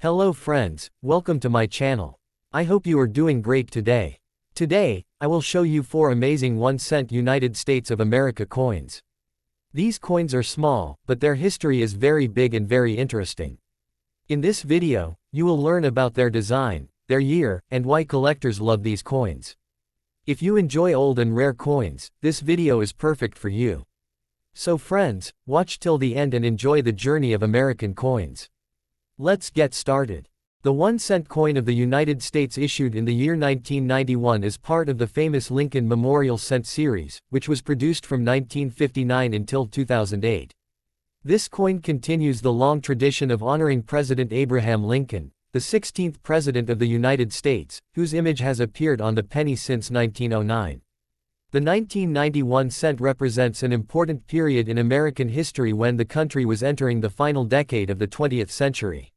Hello friends, welcome to my channel. I hope you are doing great today. Today, I will show you 4 amazing 1-cent United States of America coins. These coins are small, but their history is very big and very interesting. In this video, you will learn about their design, their year, and why collectors love these coins. If you enjoy old and rare coins, this video is perfect for you. So friends, watch till the end and enjoy the journey of American coins. Let's get started. The 1-cent coin of the United States issued in the year 1991 is part of the famous Lincoln Memorial Cent series, which was produced from 1959 until 2008. This coin continues the long tradition of honoring President Abraham Lincoln, the 16th President of the United States, whose image has appeared on the penny since 1909. The 1991 cent represents an important period in American history when the country was entering the final decade of the 20th century.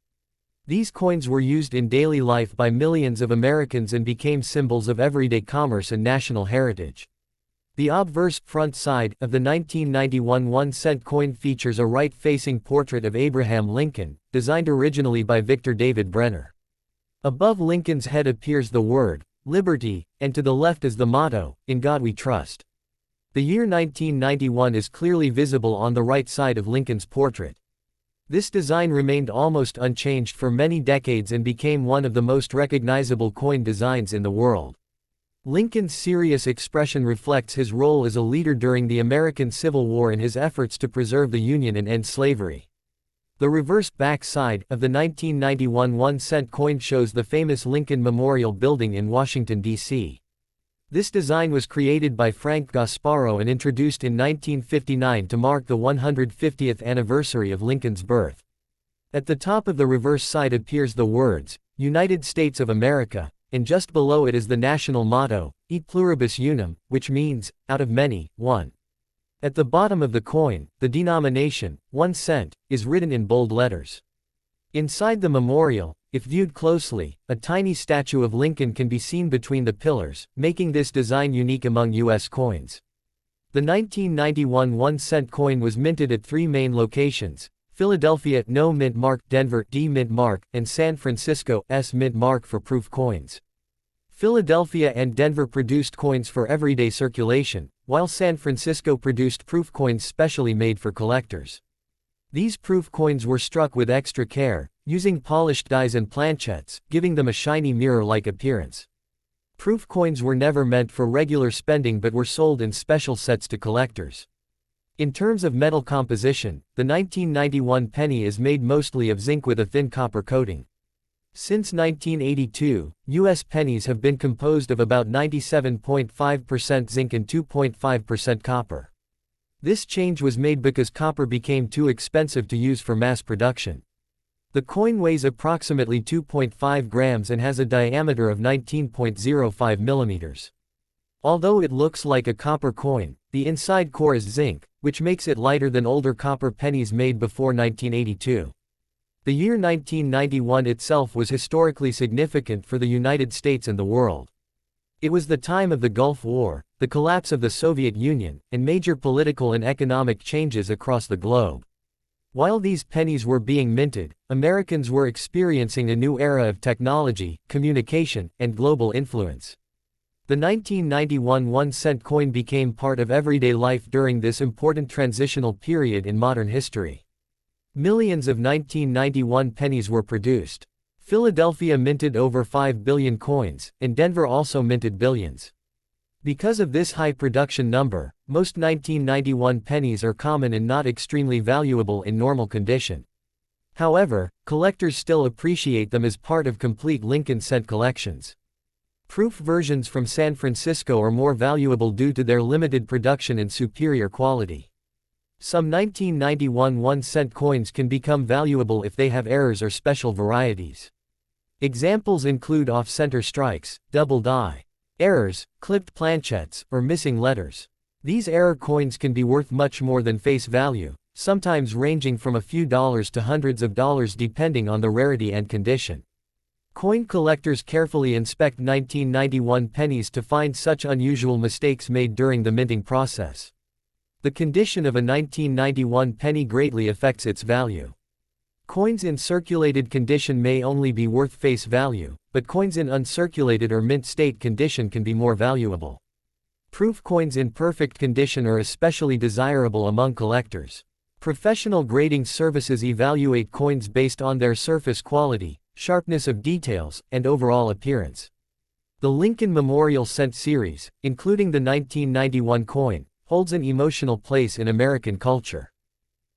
These coins were used in daily life by millions of Americans and became symbols of everyday commerce and national heritage. The obverse front side of the 1991 1-cent coin features a right-facing portrait of Abraham Lincoln, designed originally by Victor David Brenner. Above Lincoln's head appears the word Liberty, and to the left is the motto, In God We Trust. The year 1991 is clearly visible on the right side of Lincoln's portrait. This design remained almost unchanged for many decades and became one of the most recognizable coin designs in the world. Lincoln's serious expression reflects his role as a leader during the American Civil War and his efforts to preserve the Union and end slavery. The reverse back side of the 1991 1-cent coin shows the famous Lincoln Memorial Building in Washington, D.C. This design was created by Frank Gasparo and introduced in 1959 to mark the 150th anniversary of Lincoln's birth. At the top of the reverse side appears the words, United States of America, and just below it is the national motto, E pluribus unum, which means, out of many, one. At the bottom of the coin, the denomination, 1 cent, is written in bold letters. Inside the memorial, if viewed closely, a tiny statue of Lincoln can be seen between the pillars, making this design unique among U.S. coins. The 1991 1-cent coin was minted at 3 main locations: Philadelphia No Mint Mark, Denver D Mint Mark, and San Francisco S Mint Mark for proof coins. Philadelphia and Denver produced coins for everyday circulation, while San Francisco produced proof coins specially made for collectors. These proof coins were struck with extra care, using polished dies and planchettes, giving them a shiny mirror-like appearance. Proof coins were never meant for regular spending but were sold in special sets to collectors. In terms of metal composition, the 1991 penny is made mostly of zinc with a thin copper coating. Since 1982, U.S. pennies have been composed of about 97.5% zinc and 2.5% copper. This change was made because copper became too expensive to use for mass production. The coin weighs approximately 2.5 grams and has a diameter of 19.05 millimeters. Although it looks like a copper coin, the inside core is zinc, which makes it lighter than older copper pennies made before 1982. The year 1991 itself was historically significant for the United States and the world. It was the time of the Gulf War, the collapse of the Soviet Union, and major political and economic changes across the globe. While these pennies were being minted, Americans were experiencing a new era of technology, communication, and global influence. The 1991 1-cent coin became part of everyday life during this important transitional period in modern history. Millions of 1991 pennies were produced. Philadelphia minted over 5 billion coins, and Denver also minted billions. Because of this high production number, most 1991 pennies are common and not extremely valuable in normal condition. However, collectors still appreciate them as part of complete Lincoln cent collections. Proof versions from San Francisco are more valuable due to their limited production and superior quality. Some 1991 1-cent coins can become valuable if they have errors or special varieties. Examples include off-center strikes, double die errors, clipped planchettes, or missing letters. These error coins can be worth much more than face value, sometimes ranging from a few dollars to hundreds of dollars depending on the rarity and condition. Coin collectors carefully inspect 1991 pennies to find such unusual mistakes made during the minting process. The condition of a 1991 penny greatly affects its value. Coins in circulated condition may only be worth face value, but coins in uncirculated or mint state condition can be more valuable. Proof coins in perfect condition are especially desirable among collectors. Professional grading services evaluate coins based on their surface quality, sharpness of details, and overall appearance. The Lincoln Memorial Cent Series, including the 1991 coin, holds an emotional place in American culture.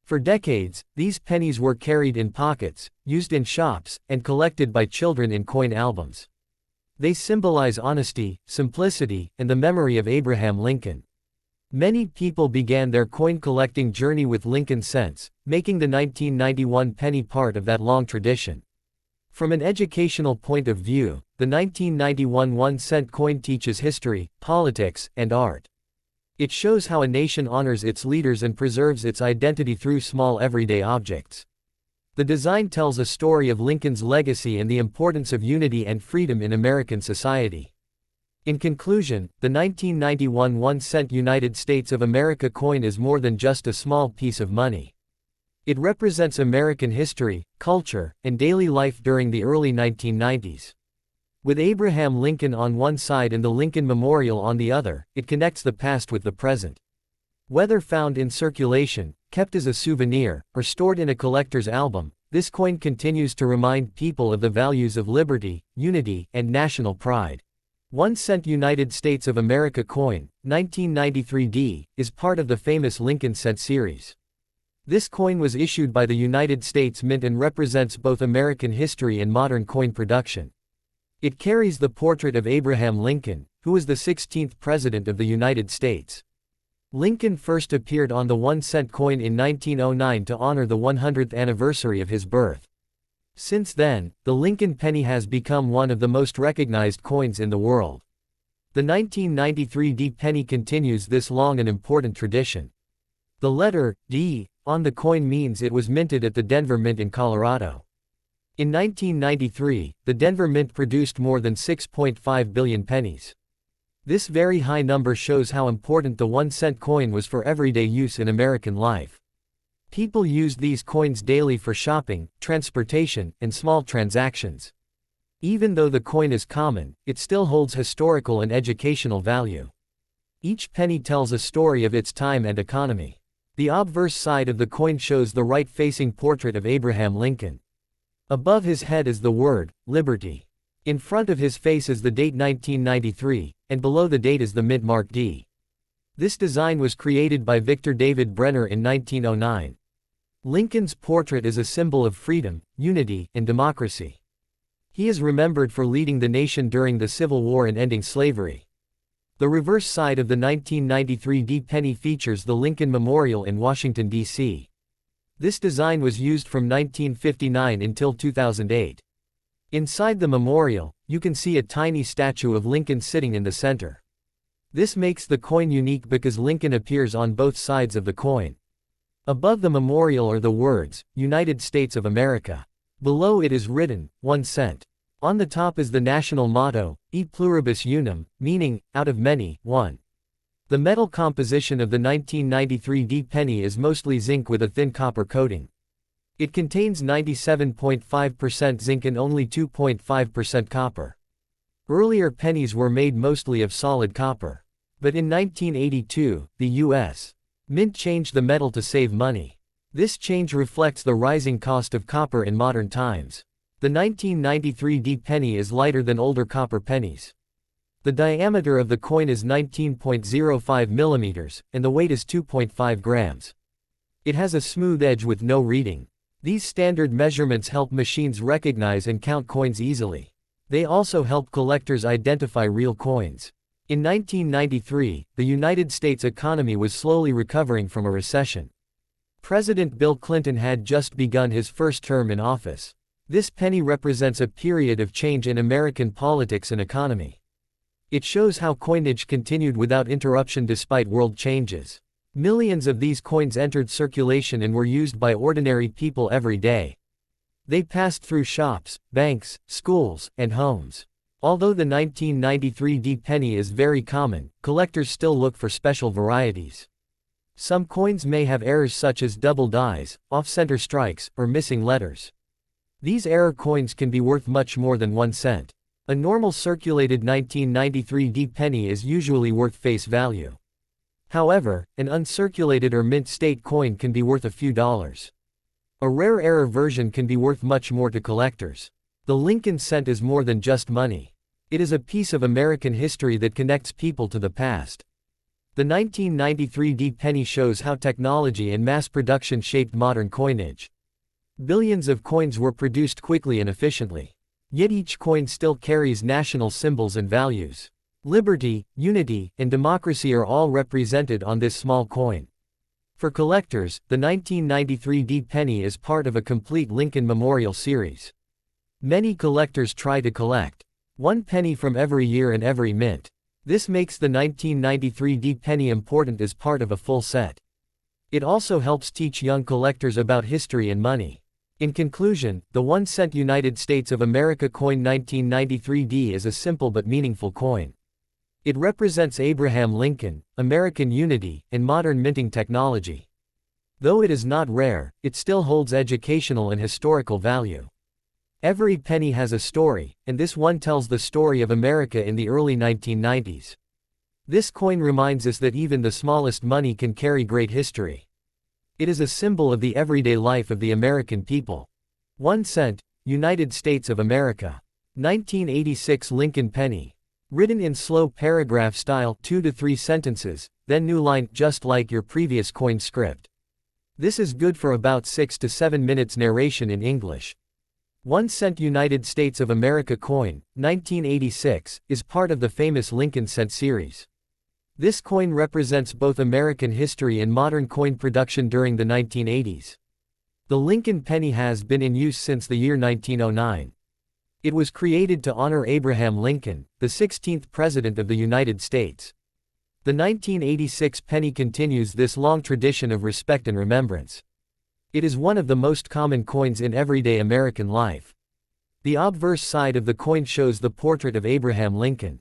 For decades, these pennies were carried in pockets, used in shops, and collected by children in coin albums. They symbolize honesty, simplicity, and the memory of Abraham Lincoln. Many people began their coin collecting journey with Lincoln cents, making the 1991 penny part of that long tradition. From an educational point of view, the 1991 1-cent coin teaches history, politics, and art. It shows how a nation honors its leaders and preserves its identity through small everyday objects. The design tells a story of Lincoln's legacy and the importance of unity and freedom in American society. In conclusion, the 1991 1-cent United States of America coin is more than just a small piece of money. It represents American history, culture, and daily life during the early 1990s. With Abraham Lincoln on one side and the Lincoln Memorial on the other, it connects the past with the present. Whether found in circulation, kept as a souvenir, or stored in a collector's album, this coin continues to remind people of the values of liberty, unity, and national pride. 1-cent United States of America coin, 1993D, is part of the famous Lincoln Cent series. This coin was issued by the United States Mint and represents both American history and modern coin production. It carries the portrait of Abraham Lincoln, who was the 16th President of the United States. Lincoln first appeared on the 1-cent coin in 1909 to honor the 100th anniversary of his birth. Since then, the Lincoln penny has become one of the most recognized coins in the world. The 1993 D penny continues this long and important tradition. The letter D on the coin means it was minted at the Denver Mint in Colorado. In 1993, the Denver Mint produced more than 6.5 billion pennies. This very high number shows how important the 1-cent coin was for everyday use in American life. People used these coins daily for shopping, transportation, and small transactions. Even though the coin is common, it still holds historical and educational value. Each penny tells a story of its time and economy. The obverse side of the coin shows the right-facing portrait of Abraham Lincoln. Above his head is the word, liberty. In front of his face is the date 1993, and below the date is the mint mark D. This design was created by Victor David Brenner in 1909. Lincoln's portrait is a symbol of freedom, unity, and democracy. He is remembered for leading the nation during the Civil War and ending slavery. The reverse side of the 1993 D penny features the Lincoln Memorial in Washington, D.C. This design was used from 1959 until 2008. Inside the memorial, you can see a tiny statue of Lincoln sitting in the center. This makes the coin unique because Lincoln appears on both sides of the coin. Above the memorial are the words, United States of America. Below it is written, 1 cent. On the top is the national motto, E pluribus unum, meaning, out of many, one. The metal composition of the 1993 D penny is mostly zinc with a thin copper coating. It contains 97.5% zinc and only 2.5% copper. Earlier pennies were made mostly of solid copper. But in 1982, the U.S. Mint changed the metal to save money. This change reflects the rising cost of copper in modern times. The 1993 D penny is lighter than older copper pennies. The diameter of the coin is 19.05 millimeters, and the weight is 2.5 grams. It has a smooth edge with no reading. These standard measurements help machines recognize and count coins easily. They also help collectors identify real coins. In 1993, the United States economy was slowly recovering from a recession. President Bill Clinton had just begun his first term in office. This penny represents a period of change in American politics and economy. It shows how coinage continued without interruption despite world changes. Millions of these coins entered circulation and were used by ordinary people every day. They passed through shops, banks, schools, and homes. Although the 1993 D penny is very common, collectors still look for special varieties. Some coins may have errors such as double dies, off-center strikes, or missing letters. These error coins can be worth much more than 1 cent. A normal circulated 1993 penny is usually worth face value. However, an uncirculated or mint state coin can be worth a few dollars. A rare error version can be worth much more to collectors. The Lincoln cent is more than just money. It is a piece of American history that connects people to the past. The 1993 penny shows how technology and mass production shaped modern coinage. Billions of coins were produced quickly and efficiently. Yet each coin still carries national symbols and values. Liberty, unity, and democracy are all represented on this small coin. For collectors, the 1993 penny is part of a complete Lincoln Memorial series. Many collectors try to collect 1 penny from every year and every mint. This makes the 1993 penny important as part of a full set. It also helps teach young collectors about history and money. In conclusion, the 1 cent United States of America coin 1993 is a simple but meaningful coin. It represents Abraham Lincoln, American unity, and modern minting technology. Though it is not rare, it still holds educational and historical value. Every penny has a story, and this one tells the story of America in the early 1990s. This coin reminds us that even the smallest money can carry great history. It is a symbol of the everyday life of the American people. 1 cent, United States of America. 1986 Lincoln penny. Written in slow paragraph style, 2 to 3 sentences, then new line, just like your previous coin script. This is good for about 6 to 7 minutes narration in English. 1 cent United States of America coin, 1986, is part of the famous Lincoln cent series. This coin represents both American history and modern coin production during the 1980s. The Lincoln penny has been in use since the year 1909. It was created to honor Abraham Lincoln, the 16th President of the United States. The 1986 penny continues this long tradition of respect and remembrance. It is one of the most common coins in everyday American life. The obverse side of the coin shows the portrait of Abraham Lincoln.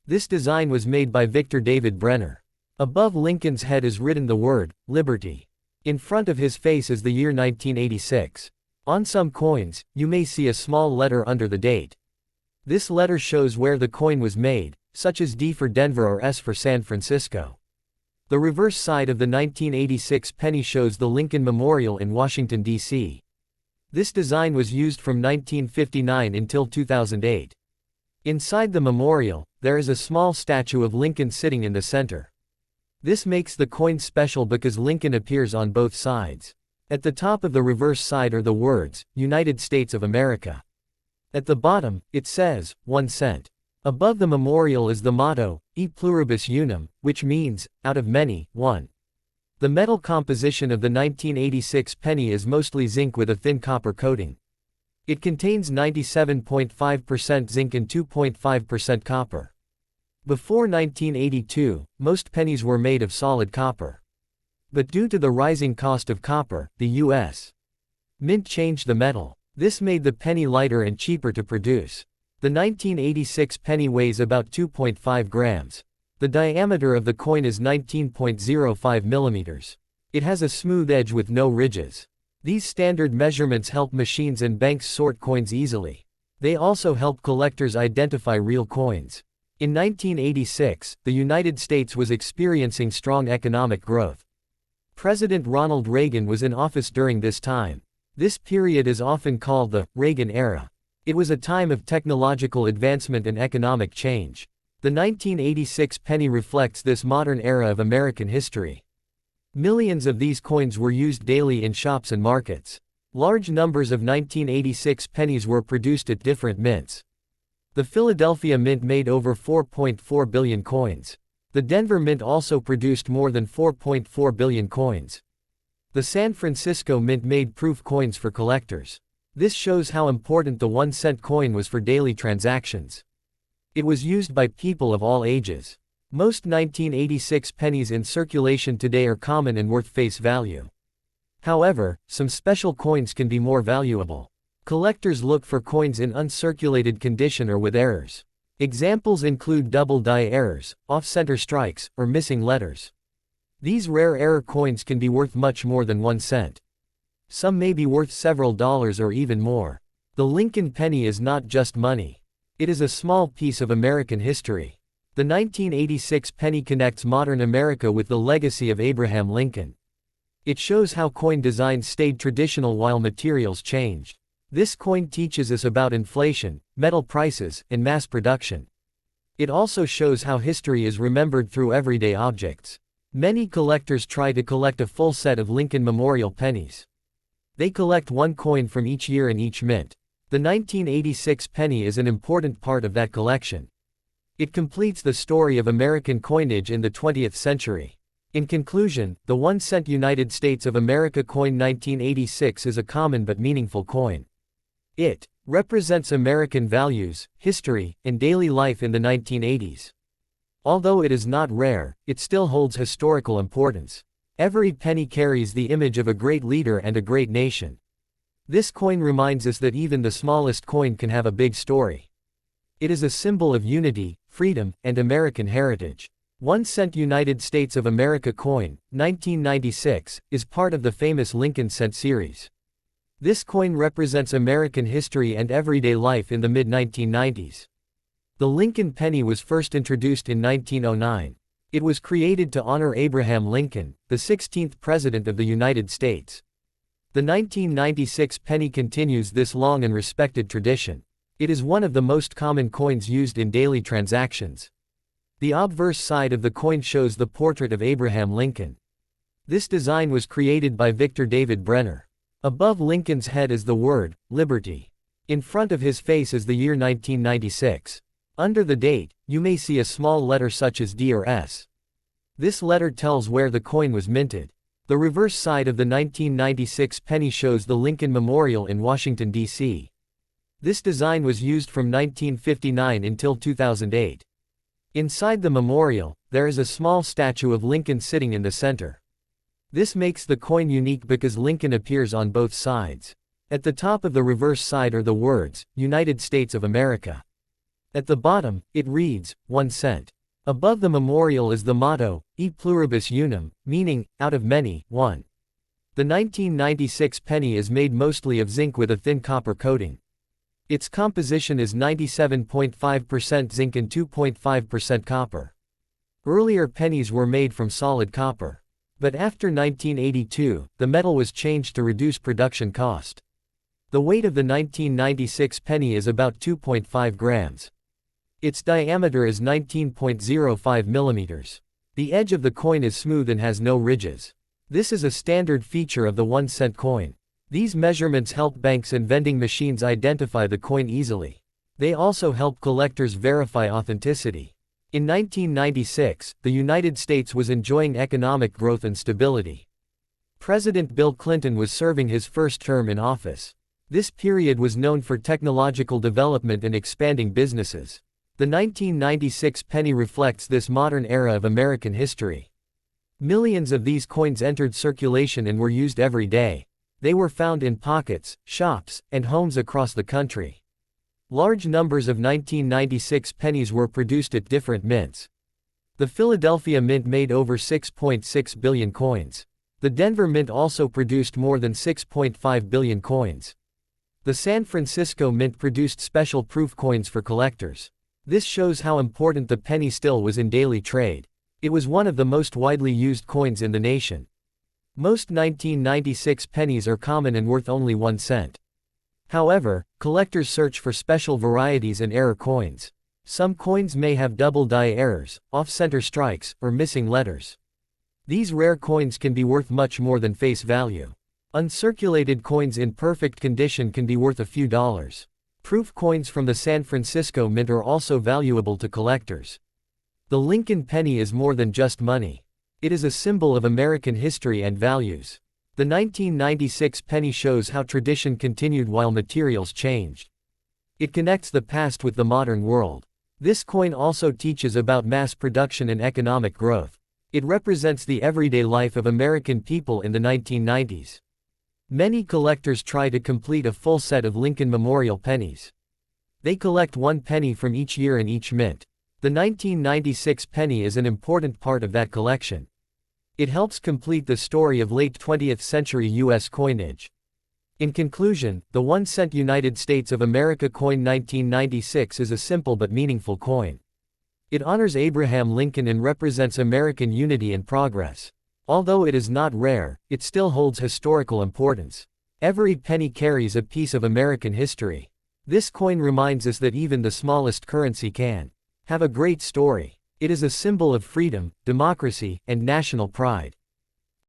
This design was made by Victor David Brenner. Above Lincoln's head is written the word, Liberty. In front of his face is the year 1986. On some coins, you may see a small letter under the date. This letter shows where the coin was made, such as D for Denver or S for San Francisco. The reverse side of the 1986 penny shows the Lincoln Memorial in Washington, D.C. This design was used from 1959 until 2008. Inside the memorial, there is a small statue of Lincoln sitting in the center. This makes the coin special because Lincoln appears on both sides. At the top of the reverse side are the words, United States of America. At the bottom, it says, 1 cent. Above the memorial is the motto, E pluribus unum, which means, out of many, one. The metal composition of the 1986 penny is mostly zinc with a thin copper coating. It contains 97.5% zinc and 2.5% copper. Before 1982, most pennies were made of solid copper. But due to the rising cost of copper, the U.S. Mint changed the metal. This made the penny lighter and cheaper to produce. The 1986 penny weighs about 2.5 grams. The diameter of the coin is 19.05 millimeters. It has a smooth edge with no ridges. These standard measurements help machines and banks sort coins easily. They also help collectors identify real coins. In 1986, the United States was experiencing strong economic growth. President Ronald Reagan was in office during this time. This period is often called the Reagan era. It was a time of technological advancement and economic change. The 1986 penny reflects this modern era of American history. Millions of these coins were used daily in shops and markets. Large numbers of 1986 pennies were produced at different mints. The Philadelphia Mint made over 4.4 billion coins. The Denver Mint also produced more than 4.4 billion coins. The San Francisco Mint made proof coins for collectors. This shows how important the 1 cent coin was for daily transactions. It was used by people of all ages. Most 1986 pennies in circulation today are common and worth face value. However, some special coins can be more valuable. Collectors look for coins in uncirculated condition or with errors. Examples include double die errors, off-center strikes, or missing letters. These rare error coins can be worth much more than 1 cent. Some may be worth several dollars or even more. The Lincoln penny is not just money. It is a small piece of American history. The 1986 penny connects modern America with the legacy of Abraham Lincoln. It shows how coin designs stayed traditional while materials changed. This coin teaches us about inflation, metal prices, and mass production. It also shows how history is remembered through everyday objects. Many collectors try to collect a full set of Lincoln Memorial pennies. They collect one coin from each year in each mint. The 1986 penny is an important part of that collection. It completes the story of American coinage in the 20th century. In conclusion, the 1 cent United States of America coin 1986 is a common but meaningful coin. It represents American values, history, and daily life in the 1980s. Although it is not rare, it still holds historical importance. Every penny carries the image of a great leader and a great nation. This coin reminds us that even the smallest coin can have a big story. It is a symbol of unity, freedom, and American heritage. 1 cent United States of America coin, 1996, is part of the famous Lincoln cent series. This coin represents American history and everyday life in the mid-1990s. The Lincoln penny was first introduced in 1909. It was created to honor Abraham Lincoln, the 16th President of the United States. The 1996 penny continues this long and respected tradition. It is one of the most common coins used in daily transactions. The obverse side of the coin shows the portrait of Abraham Lincoln. This design was created by Victor David Brenner. Above Lincoln's head is the word, Liberty. In front of his face is the year 1996. Under the date, you may see a small letter such as D or S. This letter tells where the coin was minted. The reverse side of the 1996 penny shows the Lincoln Memorial in Washington, D.C. This design was used from 1959 until 2008. Inside the memorial, there is a small statue of Lincoln sitting in the center. This makes the coin unique because Lincoln appears on both sides. At the top of the reverse side are the words, United States of America. At the bottom, it reads, 1 cent. Above the memorial is the motto, E pluribus unum, meaning, out of many, one. The 1996 penny is made mostly of zinc with a thin copper coating. Its composition is 97.5% zinc and 2.5% copper. Earlier pennies were made from solid copper. But after 1982, the metal was changed to reduce production cost. The weight of the 1996 penny is about 2.5 grams. Its diameter is 19.05 millimeters. The edge of the coin is smooth and has no ridges. This is a standard feature of the 1 cent coin. These measurements help banks and vending machines identify the coin easily. They also help collectors verify authenticity. In 1996, the United States was enjoying economic growth and stability. President Bill Clinton was serving his first term in office. This period was known for technological development and expanding businesses. The 1996 penny reflects this modern era of American history. Millions of these coins entered circulation and were used every day. They were found in pockets, shops, and homes across the country. Large numbers of 1996 pennies were produced at different mints. The Philadelphia Mint made over 6.6 billion coins. The Denver Mint also produced more than 6.5 billion coins. The San Francisco Mint produced special proof coins for collectors. This shows how important the penny still was in daily trade. It was one of the most widely used coins in the nation. Most 1996 pennies are common and worth only 1 cent. However, collectors search for special varieties and error coins. Some coins may have double die errors, off-center strikes, or missing letters. These rare coins can be worth much more than face value. Uncirculated coins in perfect condition can be worth a few dollars. Proof coins from the San Francisco Mint are also valuable to collectors. The Lincoln penny is more than just money. It is a symbol of American history and values. The 1996 penny shows how tradition continued while materials changed. It connects the past with the modern world. This coin also teaches about mass production and economic growth. It represents the everyday life of American people in the 1990s. Many collectors try to complete a full set of Lincoln Memorial pennies. They collect one penny from each year in each mint. The 1996 penny is an important part of that collection. It helps complete the story of late 20th century U.S. coinage. In conclusion, the 1 cent United States of America coin 1996 is a simple but meaningful coin. It honors Abraham Lincoln and represents American unity and progress. Although it is not rare, it still holds historical importance. Every penny carries a piece of American history. This coin reminds us that even the smallest currency can have a great story. It is a symbol of freedom, democracy, and national pride.